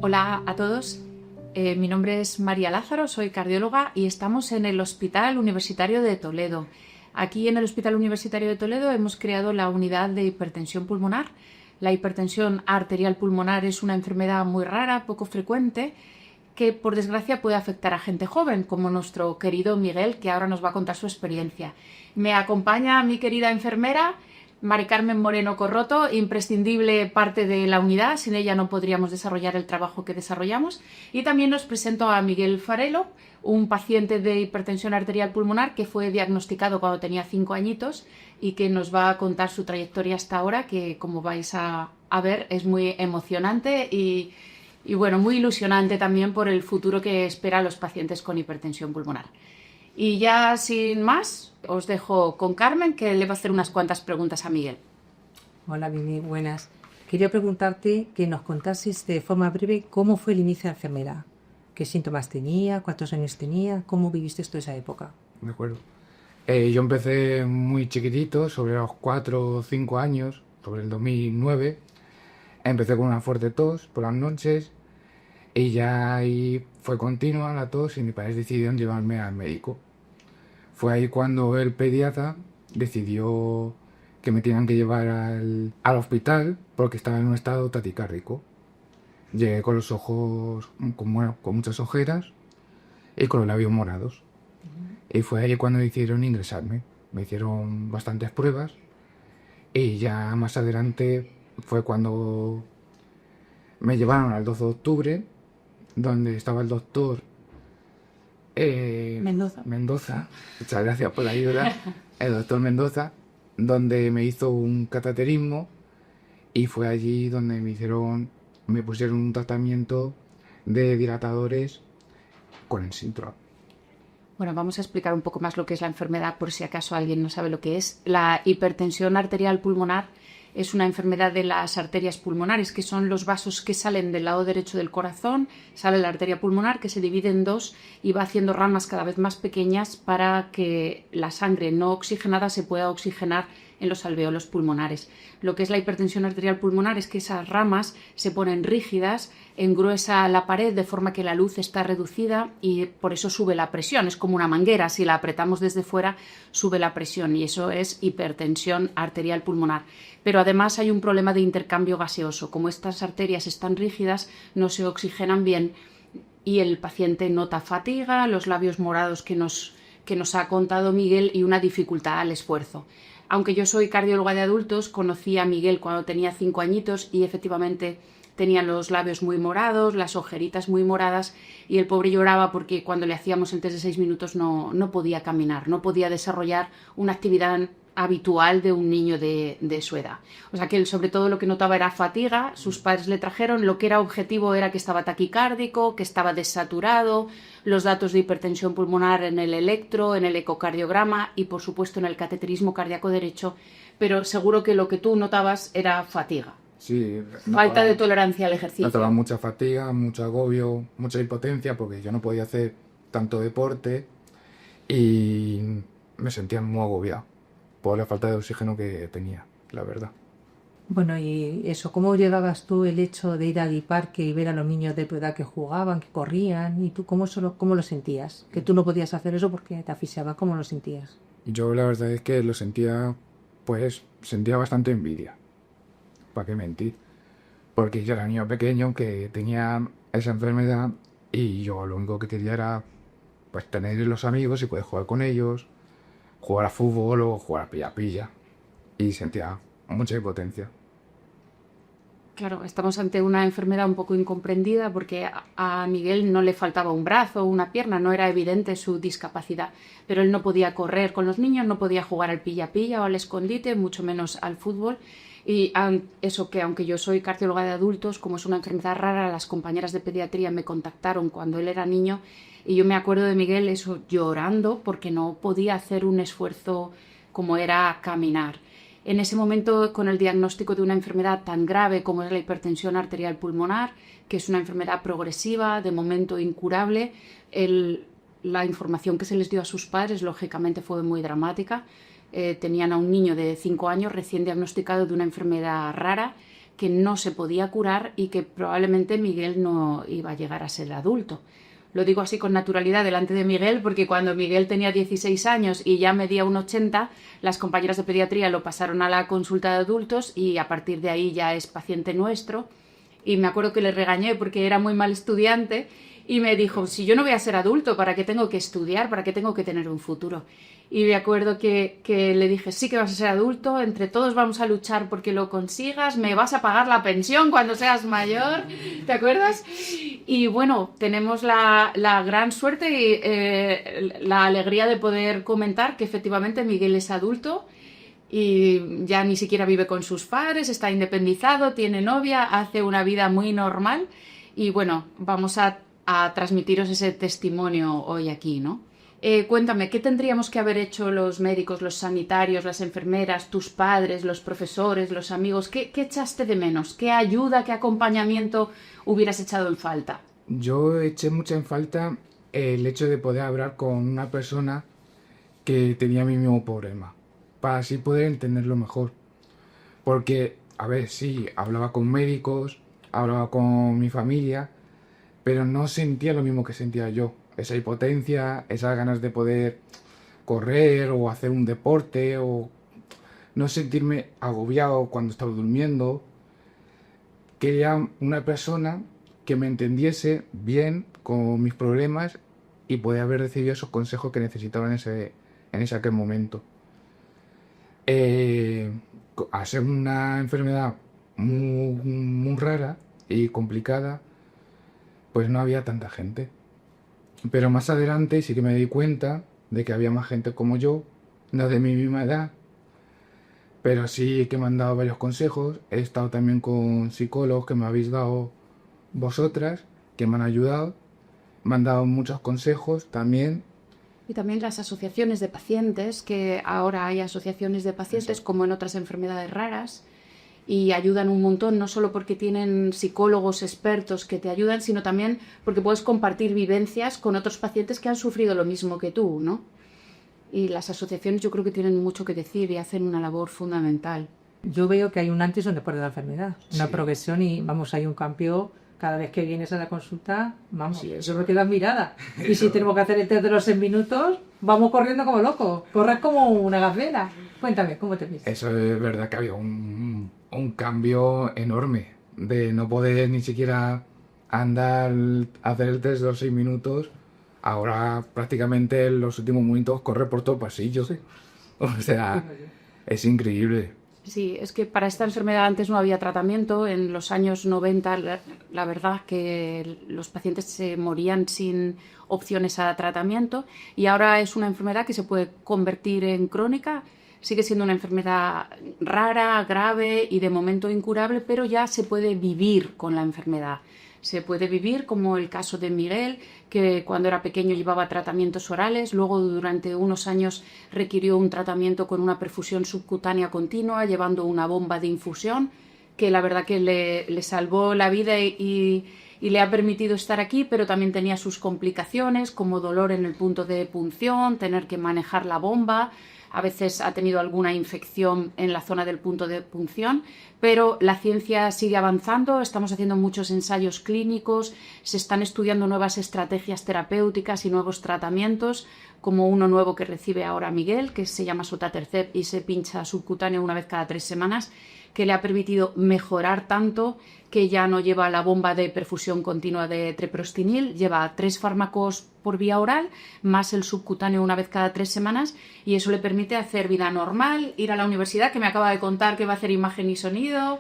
Hola a todos, mi nombre es María Lázaro, soy cardióloga y estamos en el Hospital Universitario de Toledo. Aquí en el Hospital Universitario de Toledo hemos creado la unidad de hipertensión pulmonar. La hipertensión arterial pulmonar es una enfermedad muy rara, poco frecuente, que por desgracia puede afectar a gente joven, como nuestro querido Miguel, que ahora nos va a contar su experiencia. Me acompaña mi querida enfermera, Mari Carmen Moreno Corroto, imprescindible parte de la unidad, sin ella no podríamos desarrollar el trabajo que desarrollamos. Y también nos presento a Miguel Farelo, un paciente de hipertensión arterial pulmonar que fue diagnosticado cuando tenía 5 añitos y que nos va a contar su trayectoria hasta ahora, que como vais a ver es muy emocionante y bueno, muy ilusionante también por el futuro que espera a los pacientes con hipertensión pulmonar. Y ya sin más, os dejo con Carmen, que le va a hacer unas cuantas preguntas a Miguel. Hola, Mimi, buenas. Quería preguntarte que nos contases de forma breve cómo fue el inicio de la enfermedad. ¿Qué síntomas tenía? ¿Cuántos años tenía? ¿Cómo viviste toda esa época? De acuerdo. Yo empecé muy chiquitito, sobre los 4 o 5 años, sobre el 2009. Empecé con una fuerte tos por las noches y ya ahí fue continua la tos y mis padres decidieron llevarme al médico. Fue ahí cuando el pediatra decidió que me tenían que llevar al hospital porque estaba en un estado taquicárdico. Llegué con los ojos con muchas ojeras y con los labios morados. Y fue ahí cuando decidieron ingresarme. Me hicieron bastantes pruebas y ya más adelante fue cuando me llevaron al 12 de octubre, donde estaba el doctor Mendoza. Muchas gracias por la ayuda. El doctor Mendoza, donde me hizo un cateterismo y fue allí donde me pusieron un tratamiento de dilatadores con el Sintrom. Bueno, vamos a explicar un poco más lo que es la enfermedad por si acaso alguien no sabe lo que es. La hipertensión arterial pulmonar es una enfermedad de las arterias pulmonares, que son los vasos que salen del lado derecho del corazón. Sale la arteria pulmonar, que se divide en dos y va haciendo ramas cada vez más pequeñas para que la sangre no oxigenada se pueda oxigenar en los alveolos pulmonares. Lo que es la hipertensión arterial pulmonar es que esas ramas se ponen rígidas, engruesa la pared de forma que la luz está reducida y por eso sube la presión. Es como una manguera, si la apretamos desde fuera sube la presión y eso es hipertensión arterial pulmonar. Pero además hay un problema de intercambio gaseoso. Como estas arterias están rígidas, no se oxigenan bien y el paciente nota fatiga, los labios morados que nos ha contado Miguel y una dificultad al esfuerzo. Aunque yo soy cardióloga de adultos, conocí a Miguel cuando tenía 5 añitos y efectivamente tenía los labios muy morados, las ojeritas muy moradas y el pobre lloraba porque cuando le hacíamos el test de 6 minutos no podía caminar, no podía desarrollar una actividad habitual de un niño de su edad. O sea que él sobre todo lo que notaba era fatiga, sus padres le trajeron, lo que era objetivo era que estaba taquicárdico, que estaba desaturado, los datos de hipertensión pulmonar en el electro, en el ecocardiograma y por supuesto en el cateterismo cardíaco derecho, pero seguro que lo que tú notabas era fatiga. Sí, Falta de tolerancia al ejercicio. Notaba mucha fatiga, mucho agobio, mucha impotencia porque yo no podía hacer tanto deporte y me sentía muy agobiado por la falta de oxígeno que tenía, la verdad. Bueno, y eso, ¿cómo llevabas tú el hecho de ir al parque y ver a los niños de tu edad que jugaban, que corrían? ¿Y tú cómo lo sentías? Que tú no podías hacer eso porque te asfixiaba. ¿Cómo lo sentías? Yo la verdad es que lo sentía, sentía bastante envidia. ¿Para qué mentir? Porque yo era niño pequeño que tenía esa enfermedad y yo lo único que quería era tener los amigos y poder jugar con ellos, jugar a fútbol o jugar a pilla-pilla. Y sentía mucha impotencia. Claro, estamos ante una enfermedad un poco incomprendida porque a Miguel no le faltaba un brazo o una pierna, no era evidente su discapacidad, pero él no podía correr con los niños, no podía jugar al pilla-pilla o al escondite, mucho menos al fútbol. Y eso que aunque yo soy cardióloga de adultos, como es una enfermedad rara, las compañeras de pediatría me contactaron cuando él era niño y yo me acuerdo de Miguel eso llorando porque no podía hacer un esfuerzo como era caminar. En ese momento, con el diagnóstico de una enfermedad tan grave como es la hipertensión arterial pulmonar, que es una enfermedad progresiva, de momento incurable, la información que se les dio a sus padres, lógicamente, fue muy dramática. Tenían a un niño de 5 años recién diagnosticado de una enfermedad rara que no se podía curar y que probablemente Miguel no iba a llegar a ser adulto. Lo digo así con naturalidad delante de Miguel porque cuando Miguel tenía 16 años y ya medía 1,80, las compañeras de pediatría lo pasaron a la consulta de adultos y a partir de ahí ya es paciente nuestro. Y me acuerdo que le regañé porque era muy mal estudiante y me dijo, si yo no voy a ser adulto, ¿para qué tengo que estudiar? ¿Para qué tengo que tener un futuro? Y me acuerdo que le dije, sí que vas a ser adulto, entre todos vamos a luchar porque lo consigas, me vas a pagar la pensión cuando seas mayor, ¿te acuerdas? Y bueno, tenemos la gran suerte y la alegría de poder comentar que efectivamente Miguel es adulto y ya ni siquiera vive con sus padres, está independizado, tiene novia, hace una vida muy normal y bueno, vamos a transmitiros ese testimonio hoy aquí, ¿no? Cuéntame, ¿qué tendríamos que haber hecho los médicos, los sanitarios, las enfermeras, tus padres, los profesores, los amigos? ¿Qué echaste de menos? ¿Qué ayuda, qué acompañamiento hubieras echado en falta? Yo eché mucho en falta el hecho de poder hablar con una persona que tenía mi mismo problema, para así poder entenderlo mejor. Porque, a ver, sí, hablaba con médicos, hablaba con mi familia, pero no sentía lo mismo que sentía yo. Esa impotencia, esas ganas de poder correr o hacer un deporte o no sentirme agobiado cuando estaba durmiendo. Quería una persona que me entendiese bien con mis problemas y poder haber recibido esos consejos que necesitaba en ese aquel momento. Al ser una enfermedad muy rara y complicada, pues no había tanta gente. Pero más adelante sí que me di cuenta de que había más gente como yo, no de mi misma edad, pero sí que me han dado varios consejos. He estado también con psicólogos que me habéis dado vosotras, que me han ayudado, me han dado muchos consejos también. Y también las asociaciones de pacientes, que ahora hay asociaciones de pacientes como en otras enfermedades raras y ayudan un montón, no solo porque tienen psicólogos expertos que te ayudan, sino también porque puedes compartir vivencias con otros pacientes que han sufrido lo mismo que tú, ¿no? Y las asociaciones yo creo que tienen mucho que decir y hacen una labor fundamental. Yo veo que hay un antes y un después de la enfermedad, una Sí. progresión y vamos, hay un cambio. Cada vez que vienes a la consulta, vamos, Sí, eso me queda mirada. Y si tenemos que hacer el test de los 6 minutos, vamos corriendo como locos. Corres como una gacela. Cuéntame, ¿cómo te viste? Eso es verdad que había un cambio enorme de no poder ni siquiera andar, hacer el test de los 6 minutos. Ahora prácticamente en los últimos minutos corre por todo el pasillo. O sea, es increíble. Sí, es que para esta enfermedad antes no había tratamiento. En los años 90, la verdad que los pacientes se morían sin opciones a tratamiento y ahora es una enfermedad que se puede convertir en crónica. Sigue siendo una enfermedad rara, grave y de momento incurable, pero ya se puede vivir con la enfermedad. Se puede vivir como el caso de Miguel, que cuando era pequeño llevaba tratamientos orales, luego durante unos años requirió un tratamiento con una perfusión subcutánea continua, llevando una bomba de infusión, que la verdad que le salvó la vida y le ha permitido estar aquí, pero también tenía sus complicaciones, como dolor en el punto de punción, tener que manejar la bomba. A veces ha tenido alguna infección en la zona del punto de punción, pero la ciencia sigue avanzando, estamos haciendo muchos ensayos clínicos, se están estudiando nuevas estrategias terapéuticas y nuevos tratamientos, como uno nuevo que recibe ahora Miguel, que se llama Sotatercept y se pincha subcutáneo una vez cada 3 semanas, que le ha permitido mejorar tanto que ya no lleva la bomba de perfusión continua de treprostinil, lleva 3 fármacos por vía oral, más el subcutáneo una vez cada 3 semanas, y eso le permite hacer vida normal, ir a la universidad, que me acaba de contar que va a hacer imagen y sonido,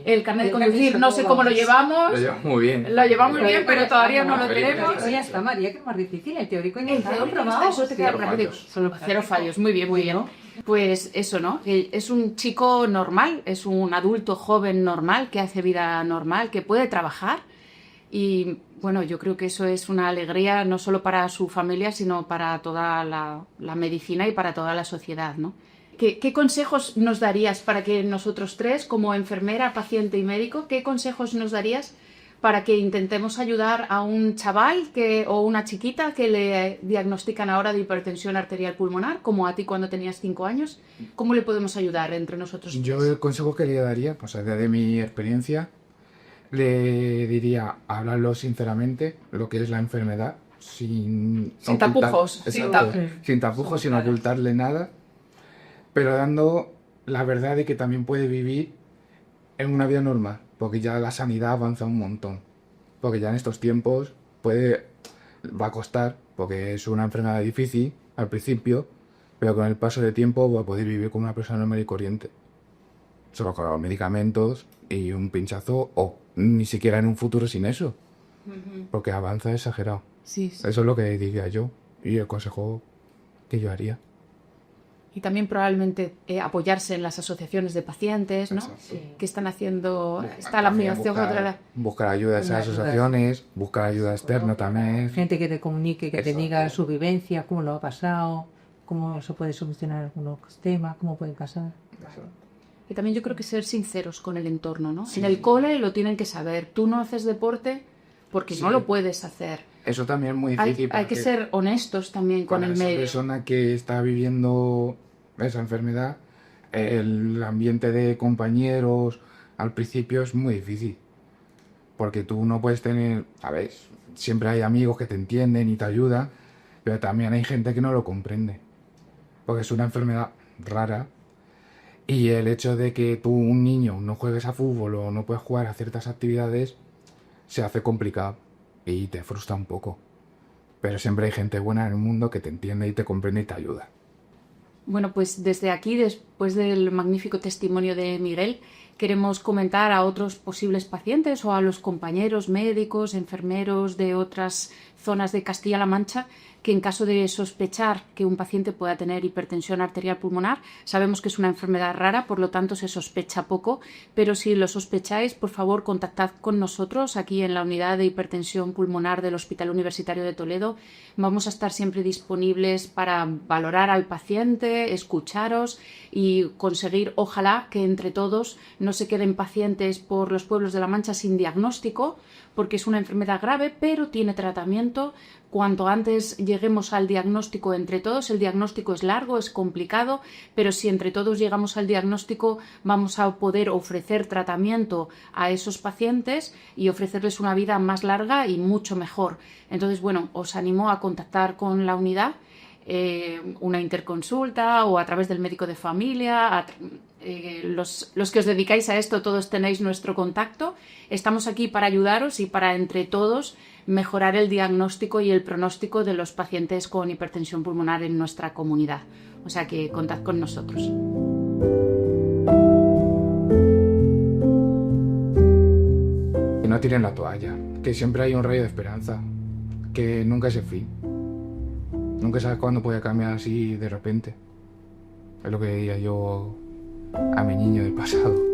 el carnet de conducir, no sé cómo lo llevamos, Lo llevamos muy bien. lo llevamos bien, pero todavía no lo tenemos. Ya está, María, que es más difícil. El teórico y El teórico está, eso te queda Cero rápido. fallos. Solo 0 fallos, muy bien, muy bien. Pues eso, ¿no? Que es un chico normal, es un adulto joven normal, que hace vida normal, que puede trabajar. Y bueno, yo creo que eso es una alegría no solo para su familia, sino para toda la medicina y para toda la sociedad, ¿no? ¿Qué consejos nos darías para que nosotros tres, como enfermera, paciente y médico, qué consejos nos darías para que intentemos ayudar a un chaval o una chiquita que le diagnostican ahora de hipertensión arterial pulmonar, como a ti cuando tenías 5 años. ¿Cómo le podemos ayudar entre nosotros tres? Yo el consejo que le daría, pues de mi experiencia, le diría hablarlo sinceramente, lo que es la enfermedad, sin tapujos. Sin tapujos, sin ocultarle nada, pero dando la verdad de que también puede vivir en una vida normal, porque ya la sanidad avanza un montón, porque ya en estos tiempos va a costar, porque es una enfermedad difícil al principio, pero con el paso del tiempo va a poder vivir como una persona normal y corriente, solo con los medicamentos y un pinchazo, o ni siquiera en un futuro sin eso, porque avanza exagerado. Sí. Eso es lo que diría yo y el consejo que yo haría. Y también probablemente apoyarse en las asociaciones de pacientes, ¿no? Sí. Que están haciendo... Está la asociación buscar ayuda a esas asociaciones, buscar ayuda externa también. Gente que te comunique, que te diga su vivencia, cómo lo ha pasado, cómo se puede solucionar algunos temas, cómo pueden pasar. Y también yo creo que ser sinceros con el entorno, ¿no? Sí. En el cole lo tienen que saber. Tú no haces deporte porque no lo puedes hacer. Eso también es muy difícil. Hay que ser honestos también con el medio. Esa persona que está viviendo esa enfermedad, el ambiente de compañeros al principio es muy difícil. Porque tú no puedes tener... A ver, siempre hay amigos que te entienden y te ayudan, pero también hay gente que no lo comprende. Porque es una enfermedad rara. Y el hecho de que tú, un niño, no juegues a fútbol o no puedes jugar a ciertas actividades, se hace complicado y te frustra un poco. Pero siempre hay gente buena en el mundo que te entiende y te comprende y te ayuda. Bueno, pues desde aquí, después del magnífico testimonio de Miguel, queremos comentar a otros posibles pacientes o a los compañeros médicos, enfermeros de otras zonas de Castilla-La Mancha que en caso de sospechar que un paciente pueda tener hipertensión arterial pulmonar, sabemos que es una enfermedad rara, por lo tanto se sospecha poco, pero si lo sospecháis, por favor contactad con nosotros aquí en la unidad de hipertensión pulmonar del Hospital Universitario de Toledo. Vamos a estar siempre disponibles para valorar al paciente, escucharos y conseguir, ojalá, que entre todos no se queden pacientes por los pueblos de La Mancha sin diagnóstico, porque es una enfermedad grave, pero tiene tratamiento. Cuanto antes lleguemos al diagnóstico entre todos, el diagnóstico es largo, es complicado, pero si entre todos llegamos al diagnóstico vamos a poder ofrecer tratamiento a esos pacientes y ofrecerles una vida más larga y mucho mejor. Entonces, bueno, os animo a contactar con la unidad, una interconsulta o a través del médico de familia. Los que os dedicáis a esto, todos tenéis nuestro contacto. Estamos aquí para ayudaros y para entre todos mejorar el diagnóstico y el pronóstico de los pacientes con hipertensión pulmonar en nuestra comunidad. O sea que contad con nosotros. Que no tiren la toalla, que siempre hay un rayo de esperanza, que nunca es el fin. Nunca sabes cuándo puede cambiar así de repente. Es lo que diría yo a mi niño del pasado.